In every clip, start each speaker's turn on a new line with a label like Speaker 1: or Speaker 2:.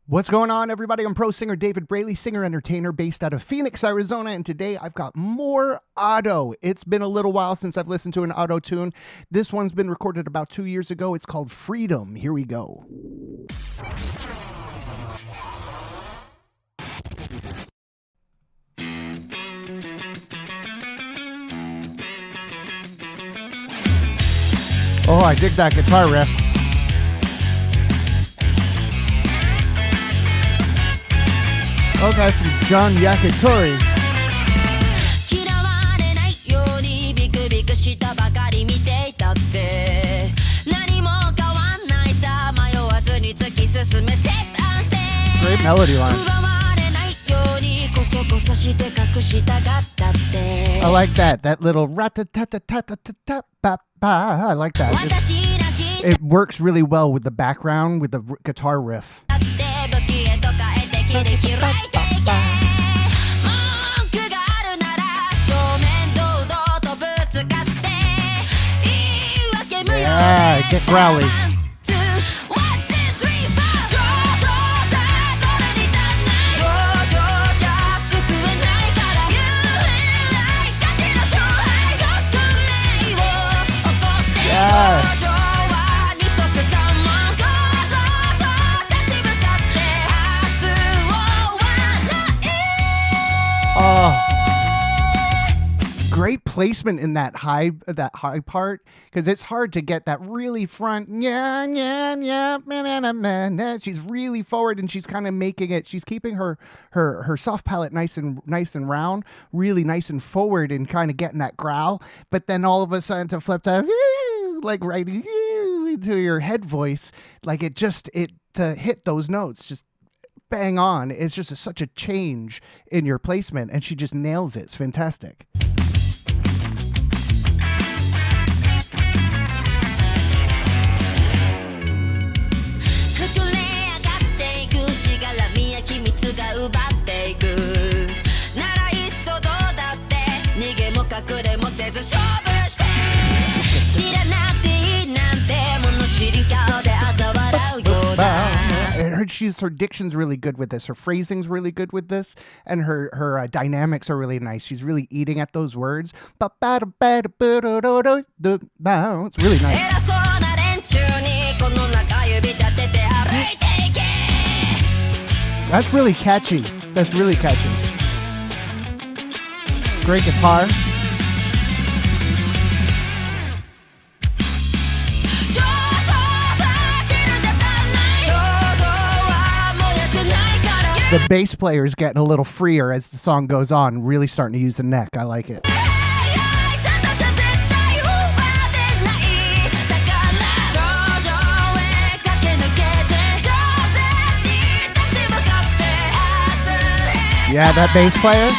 Speaker 1: What's going on, everybody? I'm pro singer David Braley, singer-entertainer based out of Phoenix, Arizona, and today I've got more Otto. It's been a little while since I've listened to an Otto tune. This one's been recorded about 2 years ago. It's called Freedom. Here we go. Oh, I dig that guitar riff. Okay, from John Yakitori. Great melody line. I like that. That little rat-ta-ta-ta-ta-ta-ta-ba-ba. I like that. It works really well with the background, with the guitar riff. Yeah, get growly. Yeah. Oh, great placement in that high part, because it's hard to get that really front. Yeah, man. She's really forward, and she's kind of making it. She's keeping her soft palate nice and round, really nice and forward, and kind of getting that growl. But then all of a sudden, to flip to like right into your head voice, like it to hit those notes just bang on. It's just such a change in your placement, and she just nails it. It's fantastic. Her diction's really good with this. Her phrasing's really good with this, and her dynamics are really nice. She's really eating at those words. It's really nice. That's really catchy. Great guitar. The bass player is getting a little freer as the song goes on, really starting to use the neck. I like it. Yeah, that bass player.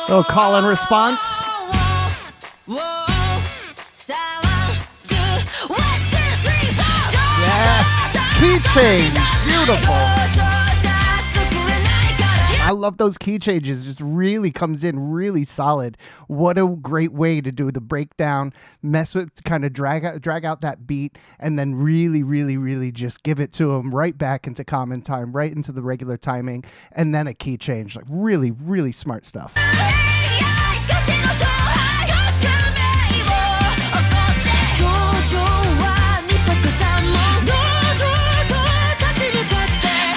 Speaker 1: Little call and response. Yeah. Key change. Beautiful. I love those key changes. Just really comes in really solid. What a great way to do the breakdown, mess with, kind of drag out that beat, and then really just give it to him right back into common time, right into the regular timing, and then a key change. Like really smart stuff.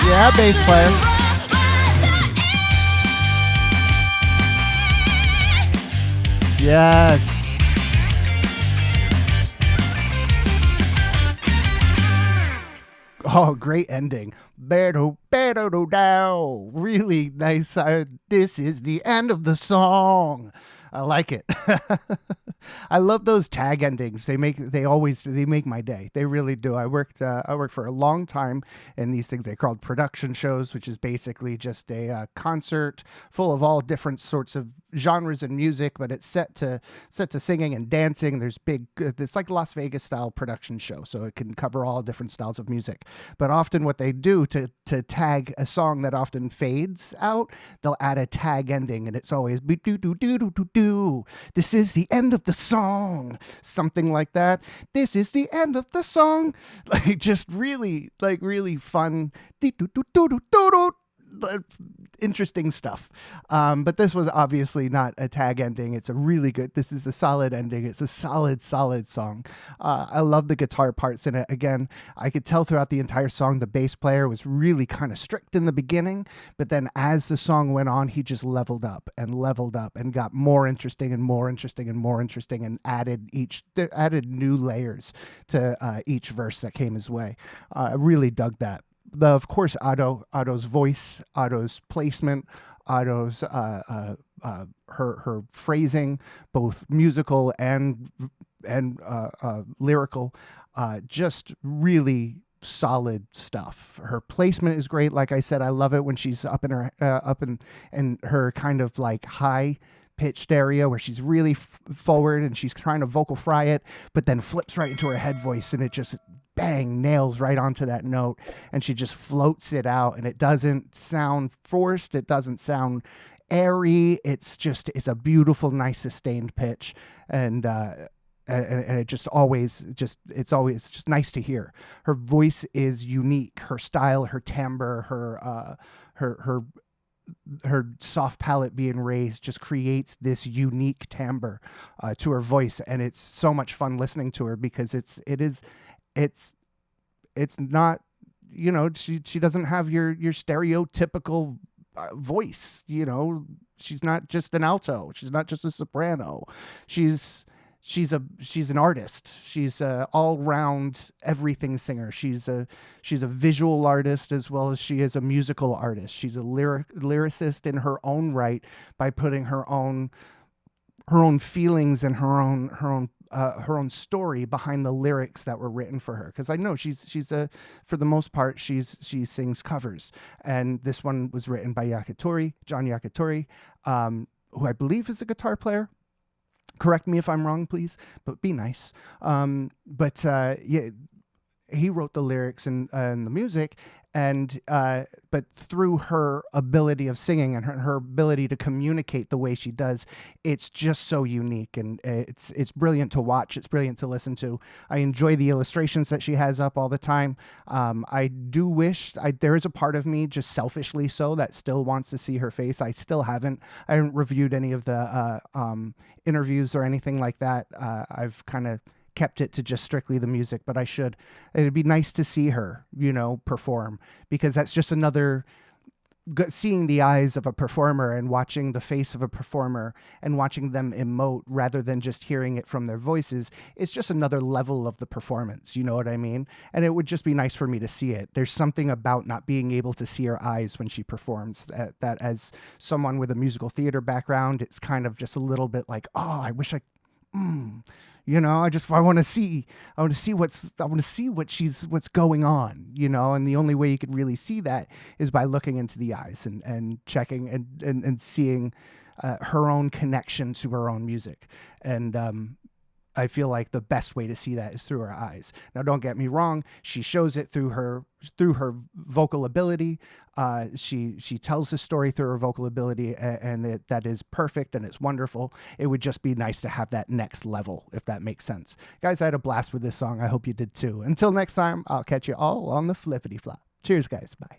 Speaker 1: Yeah, bass player. Yes. Oh, great ending. Really nice. This is the end of the song. I like it. I love those tag endings. They make my day. They really do. I worked for a long time in these things they called production shows, which is basically just a concert full of all different sorts of genres and music, but it's set to singing and dancing. There's big. It's like Las Vegas style production show, so it can cover all different styles of music. But often, what they do to tag a song that often fades out, they'll add a tag ending, and it's always do do do do do do. This is the end of the song, something like that. This is the end of the song, like just really fun, interesting stuff. But this was obviously not a tag ending. It's a really good. This is a solid ending. It's a solid song. I love the guitar parts in it. Again, I could tell throughout the entire song the bass player was really kind of strict in the beginning, but then as the song went on, he just leveled up and got more interesting and added new layers to each verse that came his way. I really dug that. Of course, Otto's voice, Otto's placement, Otto's her phrasing, both musical and lyrical, just really solid stuff. Her placement is great. Like I said, I love it when she's up in her in her kind of like high pitched area where she's really forward and she's trying to vocal fry it, but then flips right into her head voice and it just bang nails right onto that note, and she just floats it out, and it doesn't sound forced, it doesn't sound airy, it's a beautiful, nice sustained pitch, and it just always it's always just nice to hear. Her voice is unique, her style, her timbre, her soft palate being raised just creates this unique timbre to her voice, and it's so much fun listening to her because it's not, she doesn't have your stereotypical voice. She's not just an alto, she's not just a soprano, she's an artist. She's a all-round everything singer. She's a visual artist as well as she is a musical artist. She's a lyricist in her own right by putting her own feelings and her own story behind the lyrics that were written for her. Because I know she's for the most part she sings covers, and this one was written by John Yakitori, who I believe is a guitar player. Correct me if I'm wrong, please, but be nice. Yeah, he wrote the lyrics and the music, and but through her ability of singing and her ability to communicate the way she does, it's just so unique, and it's brilliant to watch. It's brilliant to listen to. I enjoy the illustrations that she has up all the time. I do wish there is a part of me, just selfishly so, that still wants to see her face. I haven't reviewed any of the interviews or anything like that. I've kind of kept it to just strictly the music, but I should. It'd be nice to see her, perform, because that's just another seeing the eyes of a performer and watching the face of a performer and watching them emote rather than just hearing it from their voices. It's just another level of the performance. You know what I mean? And it would just be nice for me to see it. There's something about not being able to see her eyes when she performs that as someone with a musical theater background, it's kind of just a little bit like, oh, I wish I I want to see what's going on, and the only way you could really see that is by looking into the eyes and checking and seeing her own connection to her own music. And I feel like the best way to see that is through her eyes. Now, don't get me wrong; she shows it through her vocal ability. She tells the story through her vocal ability, and that is perfect and it's wonderful. It would just be nice to have that next level, if that makes sense. Guys, I had a blast with this song. I hope you did too. Until next time, I'll catch you all on the flippity flop. Cheers, guys. Bye.